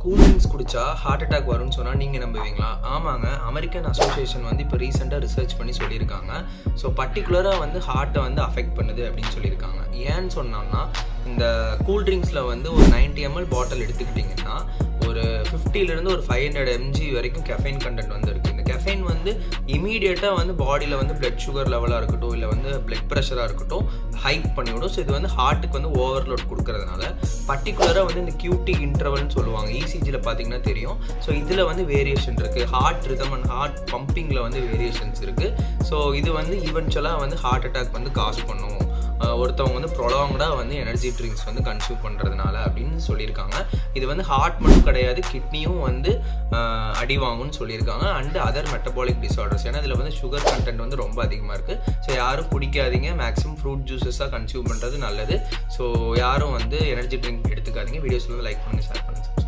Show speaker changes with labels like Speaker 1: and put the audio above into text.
Speaker 1: Cool drinks குடித்தா heart attack வரும்னு சொன்னால் நீங்கள் நம்புவீங்களா? ஆமாங்க, அமெரிக்கன் அசோசியேஷன் வந்து இப்போ ரீசெண்டாக ரிசர்ச் பண்ணி சொல்லியிருக்காங்க. ஸோ பர்டிகுலராக வந்து ஹார்ட்டை வந்து அஃபெக்ட் பண்ணுது அப்படின்னு சொல்லியிருக்காங்க. ஏன்னு சொன்னோம்னா, இந்த கூல் ட்ரிங்க்ஸில் வந்து ஒரு 90 ml பாட்டில் எடுத்துக்கிட்டிங்கன்னா ஒரு 50லேருந்து ஒரு 500 mg வரைக்கும் கெஃபைன் கண்டென்ட் வந்து இருக்குது. இந்த கெஃபைன் வந்து இமீடியட்டாக வந்து பாடியில் வந்து பிளட் சுகர் லெவலாக இருக்கட்டும், இல்லை வந்து பிளட் ப்ரெஷராக இருக்கட்டும் ஹைக் பண்ணிவிடும். ஸோ இது வந்து ஹார்ட்டுக்கு வந்து ஓவர்லோட் கொடுக்கறதுனால பர்டிகுலராக வந்து இந்த QT இன்டர்வல்னு சொல்லுவாங்க. ECGயில் பார்த்தீங்கன்னா தெரியும். ஸோ இதில் வந்து வேரியேஷன் இருக்குது. ஹார்ட் ரிதம் அண்ட் ஹார்ட் பம்பிங்கில் வந்து வேரியேஷன்ஸ் இருக்குது. ஸோ இது வந்து ஈவென்ச்சுவலாக வந்து ஹார்ட் அட்டாக் வந்து காஸ் பண்ணும் ஒருத்தவங்க வந்து ப்ரொலாங்டாக வந்து எனர்ஜி ட்ரிங்க்ஸ் வந்து கன்சியூம் பண்ணுறதுனால அப்படின்னு சொல்லியிருக்காங்க. இது வந்து ஹார்ட் மட்டும் கிடையாது, கிட்னியும் வந்து அடி வாங்கும்னு சொல்லியிருக்காங்க. And other metabolic disorders. ஏன்னா இதில் வந்து சுகர் கண்டென்ட் வந்து ரொம்ப அதிகமாக இருக்குது. ஸோ யாரும் குடிக்காதீங்க. மேக்ஸிமம் ஃப்ரூட் ஜூஸஸாக கன்சியூம் பண்ணுறது நல்லது. ஸோ யாரும் வந்து எனர்ஜி ட்ரிங்க் எடுத்துக்காதீங்க. வீடியோஸ் வந்து லைக் பண்ணுங்கள், ஷேர் பண்ணுங்கள்.